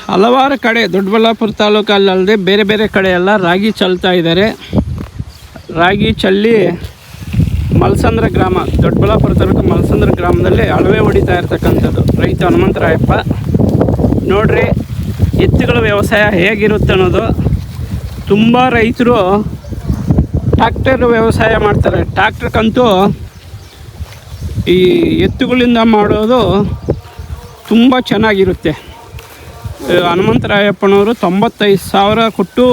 ಹಲವಾರು ಕಡೆ ದೊಡ್ಡಬಳ್ಳಾಪುರ ತಾಲೂಕಲ್ಲದೆ ಬೇರೆ ಬೇರೆ ಕಡೆ ಎಲ್ಲ ರಾಗಿ ಚೆಲ್ತಾ ಇದ್ದಾರೆ. ರಾಗಿ ಚೆಲ್ಲಿ ಮಲಸಂದ್ರ ಗ್ರಾಮ, ದೊಡ್ಡಬಳ್ಳಾಪುರ ತಾಲೂಕು ಮಲಸಂದ್ರ ಗ್ರಾಮದಲ್ಲಿ ಅಳವೆ ಹೊಡಿತಾ ಇರ್ತಕ್ಕಂಥದ್ದು ರೈತ ಹನುಮಂತರಾಯಪ್ಪ. ನೋಡ್ರಿ ಎತ್ತುಗಳ ವ್ಯವಸಾಯ ಹೇಗಿರುತ್ತೆ ಅನ್ನೋದು. ತುಂಬ ರೈತರು ಟ್ರ್ಯಾಕ್ಟರ್ ವ್ಯವಸಾಯ ಮಾಡ್ತಾರೆ. ಟ್ರ್ಯಾಕ್ಟರ್ಗಂತೂ ಈ ಎತ್ತುಗಳಿಂದ ಮಾಡೋದು ತುಂಬ ಚೆನ್ನಾಗಿರುತ್ತೆ. ಹನುಮಂತರಾಯಪ್ಪನವರು 95,000 ಕೊಟ್ಟು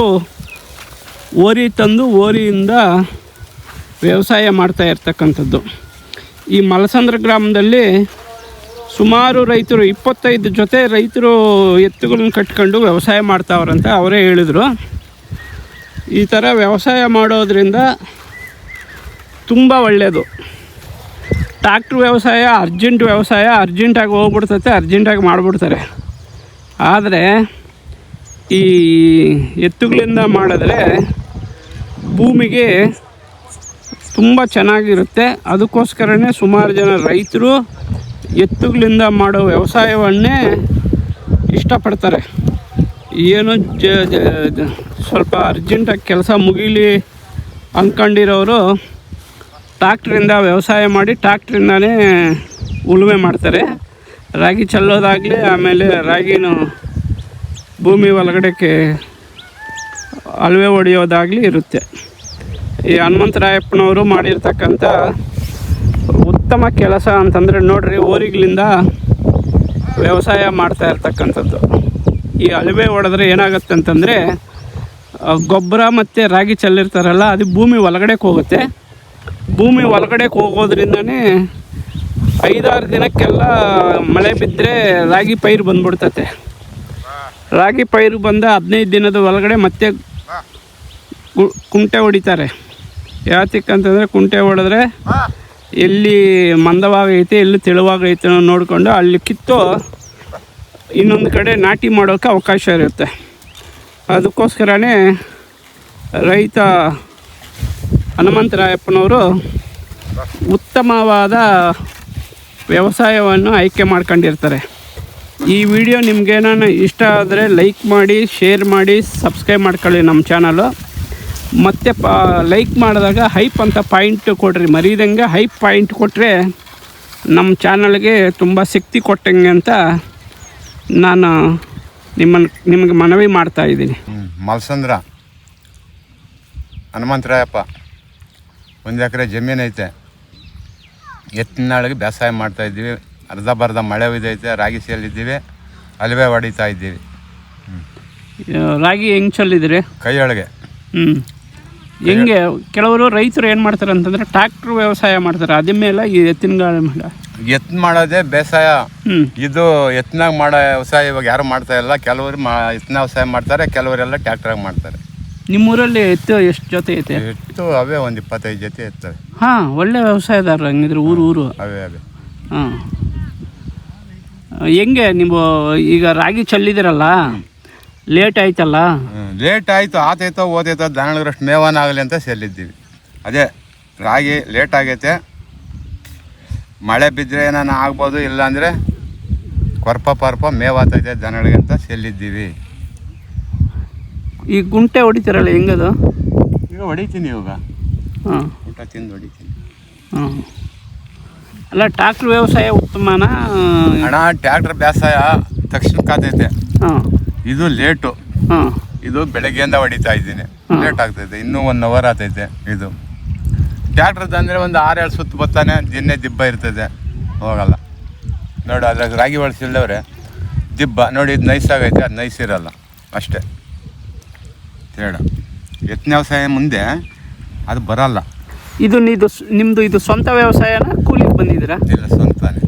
ಓರಿ ತಂದು ಓರಿಯಿಂದ ವ್ಯವಸಾಯ ಮಾಡ್ತಾ ಇರ್ತಕ್ಕಂಥದ್ದು. ಈ ಮಲಸಂದ್ರ ಗ್ರಾಮದಲ್ಲಿ ಸುಮಾರು ರೈತರು 25 ಜೊತೆ ರೈತರು ಎತ್ತುಗಳನ್ನ ಕಟ್ಕೊಂಡು ವ್ಯವಸಾಯ ಮಾಡ್ತಾವ್ರಂತೆ. ಅವರೇ ಹೇಳಿದರು. ಈ ಥರ ವ್ಯವಸಾಯ ಮಾಡೋದ್ರಿಂದ ತುಂಬ ಒಳ್ಳೆಯದು. ಟ್ರ್ಯಾಕ್ಟ್ರ್ ವ್ಯವಸಾಯ ಅರ್ಜೆಂಟಾಗಿ ಹೋಗ್ಬಿಡ್ತೈತೆ, ಅರ್ಜೆಂಟಾಗಿ ಮಾಡಿಬಿಡ್ತಾರೆ. ಆದರೆ ಈ ಎತ್ತುಗಳಿಂದ ಮಾಡಿದ್ರೆ ಭೂಮಿಗೆ ತುಂಬ ಚೆನ್ನಾಗಿರುತ್ತೆ. ಅದಕ್ಕೋಸ್ಕರನೇ ಸುಮಾರು ಜನ ರೈತರು ಎತ್ತುಗಳಿಂದ ಮಾಡೋ ವ್ಯವಸಾಯವನ್ನೇ ಇಷ್ಟಪಡ್ತಾರೆ. ಏನು ಸ್ವಲ್ಪ ಅರ್ಜೆಂಟಾಗಿ ಕೆಲಸ ಮುಗೀಲಿ ಅಂದ್ಕೊಂಡಿರೋರು ಟ್ರ್ಯಾಕ್ಟ್ರಿಂದ ವ್ಯವಸಾಯ ಮಾಡಿ ಟ್ರ್ಯಾಕ್ಟ್ರಿಂದನೇ ಉಳುಮೆ ಮಾಡ್ತಾರೆ. ರಾಗಿ ಚೆಲ್ಲೋದಾಗಲಿ, ಆಮೇಲೆ ರಾಗಿನ ಭೂಮಿ ಒಳಗಡೆಗೆ ಅಳವೆ ಹೊಡೆಯೋದಾಗಲಿ ಇರುತ್ತೆ. ಈ ಹನುಮಂತರಾಯಪ್ಪನವರು ಮಾಡಿರ್ತಕ್ಕಂಥ ಉತ್ತಮ ಕೆಲಸ ಅಂತಂದರೆ ನೋಡ್ರಿ, ಓರಿಗಳಿಂದ ವ್ಯವಸಾಯ ಮಾಡ್ತಾ ಇರ್ತಕ್ಕಂಥದ್ದು. ಈ ಅಳವೆ ಹೊಡೆದ್ರೆ ಏನಾಗುತ್ತೆ ಅಂತಂದರೆ ಗೊಬ್ಬರ ಮತ್ತು ರಾಗಿ ಚೆಲ್ಲಿರ್ತಾರಲ್ಲ, ಅದು ಭೂಮಿ ಒಳಗಡೆಗೆ ಹೋಗುತ್ತೆ. ಭೂಮಿ ಒಳಗಡೆಗೆ ಹೋಗೋದ್ರಿಂದನೇ 5-6 ದಿನಕ್ಕೆಲ್ಲ ಮಳೆ ಬಿದ್ದರೆ ರಾಗಿ ಪೈರು ಬಂದ್ಬಿಡ್ತತೆ. ರಾಗಿ ಪೈರು ಬಂದ 15 ದಿನದ ಒಳಗಡೆ ಮತ್ತೆ ಕುಂಟೆ ಹೊಡಿತಾರೆ. ಯಾತಕ್ಕಂತಂದರೆ ಕುಂಟೆ ಹೊಡೆದ್ರೆ ಎಲ್ಲಿ ಮಂದವಾಗೈತೆ ಎಲ್ಲಿ ತೆಳುವಾಗೈತೆ ನೋಡಿಕೊಂಡು ಅಲ್ಲಿ ಕಿತ್ತು ಇನ್ನೊಂದು ಕಡೆ ನಾಟಿ ಮಾಡೋಕ್ಕೆ ಅವಕಾಶ ಇರುತ್ತೆ. ಅದಕ್ಕೋಸ್ಕರನೇ ರೈತ ಹನುಮಂತರಾಯಪ್ಪನವರು ಉತ್ತಮವಾದ ವ್ಯವಸಾಯವನ್ನು ಆಯ್ಕೆ ಮಾಡ್ಕೊಂಡಿರ್ತಾರೆ. ಈ ವಿಡಿಯೋ ನಿಮಗೇನಾನ ಇಷ್ಟ ಆದರೆ ಲೈಕ್ ಮಾಡಿ, ಶೇರ್ ಮಾಡಿ, ಸಬ್ಸ್ಕ್ರೈಬ್ ಮಾಡ್ಕೊಳ್ಳಿ ನಮ್ಮ ಚಾನಲು. ಮತ್ತು ಲೈಕ್ ಮಾಡಿದಾಗ ಹೈಪ್ ಅಂತ ಪಾಯಿಂಟ್ ಕೊಡ್ರಿ, ಮರೀದಂಗೆ ಹೈಪ್ ಪಾಯಿಂಟ್ ಕೊಟ್ಟರೆ ನಮ್ಮ ಚಾನಲ್ಗೆ ತುಂಬ ಶಕ್ತಿ ಕೊಟ್ಟಂಗೆ ಅಂತ ನಾನು ನಿಮಗೆ ಮನವಿ ಮಾಡ್ತಾಯಿದ್ದೀನಿ. ಮಲಸಂದ್ರ ಹನುಮಂತರಾಯಪ್ಪ 1 ಎಕರೆ ಜಮೀನು ಐತೆ. ಎತ್ತಿನಾಳಿಗೆ ಬೇಸಾಯ ಮಾಡ್ತಾಯಿದ್ದೀವಿ. ಅರ್ಧ ಮಳೆ ಬಿದ್ದೈತೆ, ರಾಗಿ ಚೆಲ್ಲಿದ್ದೀವಿ, ಅಲವೆ ಹೊಡಿತಾ ಇದ್ದೀವಿ. ರಾಗಿ ಹೆಂಗೆ ಚೆಲ್ಲಿದ್ರಿ? ಕೈಯೊಳಗೆ. ಹೆಂಗೆ ಕೆಲವರು ರೈತರು ಏನು ಮಾಡ್ತಾರೆ ಅಂತಂದರೆ ಟ್ರ್ಯಾಕ್ಟ್ರ್ ವ್ಯವಸಾಯ ಮಾಡ್ತಾರೆ. ಅದ್ರ ಮೇಲೆ ಈ ಎತ್ತಿನ ಎತ್ತು ಮಾಡೋದೇ ಬೇಸಾಯ. ಇದು ಎತ್ತಿನಾಗ ಮಾಡೋ ವ್ಯವಸಾಯ ಇವಾಗ ಯಾರು ಮಾಡ್ತಾ ಇಲ್ಲ. ಕೆಲವರು ಎತ್ತಿನ ವ್ಯವಸಾಯ ಮಾಡ್ತಾರೆ, ಕೆಲವರೆಲ್ಲ ಟ್ರ್ಯಾಕ್ಟ್ರಾಗಿ ಮಾಡ್ತಾರೆ. ನಿಮ್ಮೂರಲ್ಲಿ ಎತ್ತು ಎಷ್ಟು ಜೊತೆ ಐತೆ? ಎತ್ತು ಅವೇ ಒಂದು 25 ಜೊತೆ ಇರ್ತವೆ. ಹಾಂ, ಒಳ್ಳೆ ವ್ಯವಸಾಯದಾರರು ಹಂಗಿದ್ರೆ ಊರು. ಅವೇ ಹಾಂ. ಹೆಂಗೆ ನೀವು ಈಗ ರಾಗಿ ಚೆಲ್ಲಿದಿರಲ್ಲ, ಲೇಟ್ ಆಯ್ತಲ್ಲ? ಲೇಟ್ ಆಯಿತು, ಆತೈತೋ ಓದೈತೋ ದನಗಳಷ್ಟು ಮೇವನ ಆಗಲಿ ಅಂತ ಚೆಲ್ಲಿದ್ದೀವಿ. ಅದೇ ರಾಗಿ ಲೇಟ್ ಆಗೈತೆ. ಮಳೆ ಬಿದ್ದರೆ ಏನಾನ ಆಗ್ಬೋದು, ಇಲ್ಲಾಂದರೆ ಕೊರ್ಪ ಮೇವಾತೈತೆ ದನಗಳಿಗೆ ಅಂತ ಚೆಲ್ಲಿದ್ದೀವಿ. ಈ ಗುಂಟೆ ಹೊಡಿತೀರಲ್ಲ, ಹೆಂಗದು? ಈಗ ಹೊಡಿತೀನಿ. ಇವಾಗ ಹಾಂ, ಊಟ ತಿಂದು ಹೊಡಿತೀನಿ. ಹಾಂ. ಅಲ್ಲ, ಟ್ರ್ಯಾಕ್ಟ್ರ್ ವ್ಯವಸಾಯ ಉತ್ತಮನಾ? ಅಣ್ಣ, ಟ್ರ್ಯಾಕ್ಟ್ರ್ ಬೇಸಾಯ ತಕ್ಷಣಕ್ಕಾತೈತೆ. ಹಾಂ. ಇದು ಲೇಟು. ಹಾಂ. ಇದು ಬೆಳಗ್ಗೆಯಿಂದ ಹೊಡಿತಾ ಇದ್ದೀನಿ, ಲೇಟ್ ಆಗ್ತೈತೆ. ಇನ್ನೂ 1 ಅವರ್ ಆಗ್ತೈತೆ. ಇದು ಟ್ರ್ಯಾಕ್ಟ್ರದ್ದು ಅಂದರೆ ಒಂದು 6-7 ಸುತ್ತು ಬರ್ತಾನೆ, ದಿನ್ನೆ ದಿಬ್ಬ ಇರ್ತದೆ, ಹೋಗಲ್ಲ. ನೋಡಿ, ಅದ್ರಾಗ ರಾಗಿ ಒಳಸಿಲ್ಲವ್ರೆ ದಿಬ್ಬ ನೋಡಿ. ಇದು ನೈಸ್ ಆಗೈತೆ, ಅದು ನೈಸ್ ಇರಲ್ಲ ಅಷ್ಟೇ. ತೇಡ ಎತ್ತಿನ ವ್ಯವಸಾಯ ಮುಂದೆ ಅದು ಬರಲ್ಲ. ನಿಮ್ಮದು ಇದು ಸ್ವಂತ ವ್ಯವಸಾಯನ ಕೂಲಿಗೆ ಬಂದಿದ್ದೀರಾ? ಇಲ್ಲ, ಸ್ವಂತನೇ.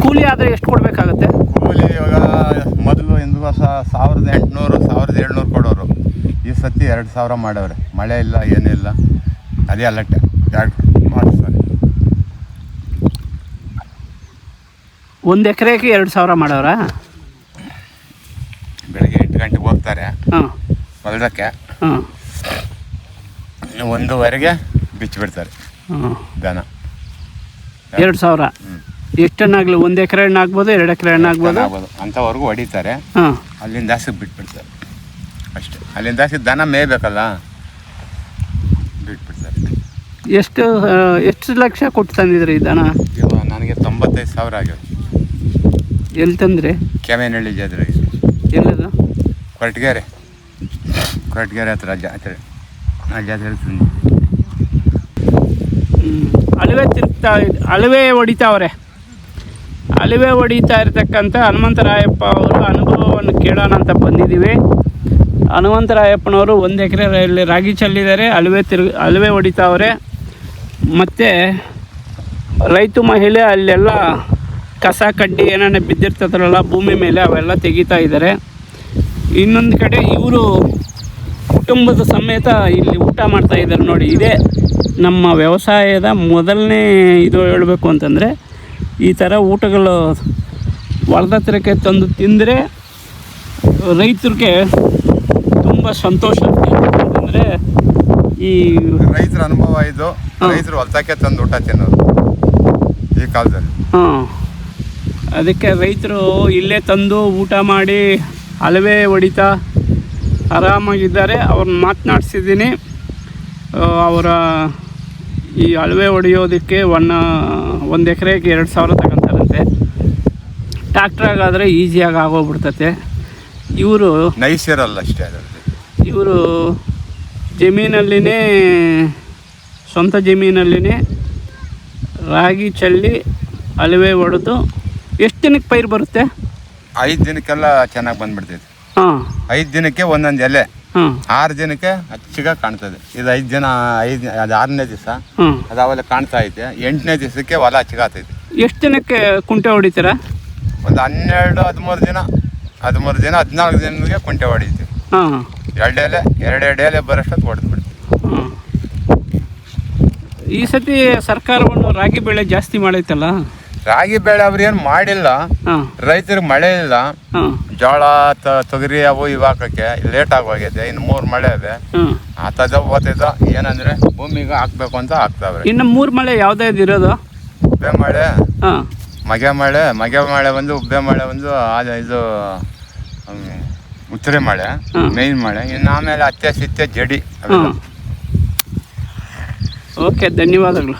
ಕೂಲಿ ಆದರೆ ಎಷ್ಟು ಕೊಡಬೇಕಾಗತ್ತೆ? ಕೂಲಿ ಇವಾಗ ಮೊದಲು 1800 1700 ಕೊಡೋರು. ಈ ಸತಿ 2000 ಮಾಡವ್ರೆ. ಮಳೆ ಇಲ್ಲ, ಏನೂ ಇಲ್ಲ. ಅದೇ ಅಲ್ಲಟ್ಟೆ ಟ್ರ್ಯಾಕ್ಟ್ರ್ ಮಾಡಿಸ್ತಾರೆ. 1 ಎಕರೆಗೆ 2000 ಮಾಡವ್ರಾ? ಬೆಳಗ್ಗೆ 8 ಗಂಟೆಗೆ ಹೋಗ್ತಾರೆ ಹೊಲಕ್ಕೆ. 1:15ಗೆ ಬಿಚ್ಚಿಬಿಡ್ತಾರೆ ದನ. 2000 ಎಷ್ಟು ಹಣ್ಣಾಗಲಿ? 1 ಎಕರೆ ಹಣ್ಣು ಆಗ್ಬೋದು, 2 ಎಕರೆ ಹಣ್ಣು ಆಗ್ಬೋದು, ಅಂಥವ್ರಿಗೂ ಹೊಡಿತಾರೆ. ಅಲ್ಲಿಂದ ದಾಸಿಗೆ ಬಿಟ್ಬಿಡ್ತಾರೆ ಅಷ್ಟೇ. ಅಲ್ಲಿಂದ ದಾಸಿಗೆ ದನ ಮೇಯ್ಬೇಕಲ್ಲ, ಬಿಟ್ಬಿಡ್ತಾರೆ. ಎಷ್ಟು ಲಕ್ಷ ಕೊಟ್ಟು ತಂದಿದ್ರಿ ಈ ದನ? ಇವಾಗ ನನಗೆ 95,000 ಆಗ್ಯಾವ. ಎಲ್ಲಿ ತಂದ್ರಿ? ಕೆವೇನಹಳ್ಳಿ ಜಾತ್ರೆ. ಎಲ್ಲದು? ಕೊರಟಗೆರೆ ಹತ್ರ ಜಾತ್ರೆ. ಆ ಜಾತ್ರೆ ಅಳವೆ ಹೊಡಿತಾವ್ರೆ. ಅಳವೆ ಹೊಡಿತಾ ಇರ್ತಕ್ಕಂಥ ಹನುಮಂತರಾಯಪ್ಪ ಅವರು ಅನುಭವವನ್ನು ಕೇಳೋಣ ಅಂತ ಬಂದಿದ್ದೀವಿ. ಹನುಮಂತರಾಯಪ್ಪನವರು 1 ಎಕರೆಯಲ್ಲಿ ರಾಗಿ ಚೆಲ್ಲಿದ್ದಾರೆ, ಅಳವೆ ಹೊಡಿತಾವ್ರೆ. ಮತ್ತು ರೈತ ಮಹಿಳೆ ಅಲ್ಲೆಲ್ಲ ಕಸ ಕಡ್ಡಿ ಏನೇನು ಬಿದ್ದಿರ್ತದಲ್ಲ ಭೂಮಿ ಮೇಲೆ ಅವೆಲ್ಲ ತೆಗಿತಾ ಇದ್ದಾರೆ. ಇನ್ನೊಂದು ಕಡೆ ಇವರು ಕುಟುಂಬದ ಸಮೇತ ಇಲ್ಲಿ ಊಟ ಮಾಡ್ತಾ ಇದ್ದಾರೆ ನೋಡಿ. ಇದೇ ನಮ್ಮ ವ್ಯವಸಾಯದ ಮೊದಲನೇ ಇದು ಹೇಳಬೇಕು ಅಂತಂದರೆ, ಈ ಥರ ಊಟಗಳು ಹೊಲದ ಹತ್ರಕ್ಕೆ ತಂದು ತಿಂದರೆ ರೈತರಿಗೆ ತುಂಬ ಸಂತೋಷ. ಅಂತಂದರೆ ಈ ರೈತರ ಅನುಭವ ಇದು. ರೈತರು ಹೊಲಕ್ಕೆ ತಂದು ಊಟ ತಿನ್ನೋದು ಈ ಕಾಲದಲ್ಲಿ. ಅದಕ್ಕೆ ರೈತರು ಇಲ್ಲೇ ತಂದು ಊಟ ಮಾಡಿ ಅಳವೆ ಹೊಡಿತಾ ಆರಾಮಾಗಿದ್ದಾರೆ. ಅವ್ರನ್ನ ಮಾತನಾಡ್ಸಿದ್ದೀನಿ. ಅವರ ಈ ಅಳವೆ ಹೊಡೆಯೋದಕ್ಕೆ 1 ಎಕರೆಗೆ 2,000 ತಗೊಂತಾರಂತೆ. ಟ್ಯಾಕ್ಟ್ರಾಗಾದರೆ ಈಸಿಯಾಗಿ ಆಗೋಗ್ಬಿಡ್ತತೆ. ಇವರು ನೈಸ್ ಇರಲ್ಲ ಅಷ್ಟೇ. ಇವರು ಜಮೀನಲ್ಲಿನೇ, ಸ್ವಂತ ಜಮೀನಲ್ಲಿನೇ ರಾಗಿ ಚೆಲ್ಲಿ ಅಳವೆ ಹೊಡೆದು ಎಷ್ಟು ದಿನಕ್ಕೆ ಪೈರು ಬರುತ್ತೆ? 5 ದಿನಕ್ಕೆಲ್ಲ ಚೆನ್ನಾಗಿ ಬಂದ್ಬಿಡ್ತೈತೆ. 5 ದಿನಕ್ಕೆ ಒಂದೊಂದು ಎಲೆ. 6 ದಿನಕ್ಕೆ ಹಚ್ಚಿಗೆ ಕಾಣ್ತದೆ. ಇದು 5 ದಿನ, ಅದು 6ನೇ ದಿವಸ ಅದು ಅವೆಲ್ಲ ಕಾಣ್ತಾ ಐತೆ. 8ನೇ ದಿವಸಕ್ಕೆ ಹೊಲ ಹಚ್ಚಿಗಾತೈತೆ. ಎಷ್ಟು ದಿನಕ್ಕೆ ಕುಂಟೆ ಹೊಡಿತೀರಾ? ಒಂದು 12-13 ದಿನ, 14 ದಿನಕ್ಕೆ ಕುಂಟೆ ಹೊಡಿತೀವಿ. 2 ಎಲೆ ಬರೋಷ್ಟೊತ್ತು ಹೊಡೆದು ಬಿಡ್ತೀವಿ. ಈ ಸತಿ ಸರ್ಕಾರವನ್ನು ರಾಗಿ ಬೆಳೆ ಜಾಸ್ತಿ ಮಾಡೈತಲ್ಲ? ರಾಗಿ ಬೆಳೆ ಅವ್ರು ಏನು ಮಾಡಿಲ್ಲ. ರೈತರಿಗೆ ಮಳೆ ಇಲ್ಲ. ಜೋಳ ತೊಗರಿ ಅವು ಇವಾಕಕ್ಕೆ ಲೇಟ್ ಆಗೋಗೈತೆ. ಇನ್ನು 3 ಮಳೆ ಇದೆ. ಆತದ ಓದ್ತೈತ ಏನಂದ್ರೆ ಭೂಮಿಗೆ ಹಾಕ್ಬೇಕು ಅಂತ ಹಾಕ್ತಾವ್ರೆ. ಇನ್ನು 3 ಮಳೆ ಯಾವ್ದಾದ್ರು ಇರೋದು? ಉಬ್ಬೆ ಮಳೆ, ಮಗೆ ಮಳೆ ಒಂದು, ಉಬ್ಬೆ ಮಳೆ ಒಂದು, ಇದು ಉತ್ತರೆ ಮಳೆ ಮೇನ್ ಮಳೆ. ಇನ್ನು ಆಮೇಲೆ ಅತ್ತೆ ಸಿತ್ತೆ ಜಡಿ. ಓಕೆ, ಧನ್ಯವಾದಗಳು.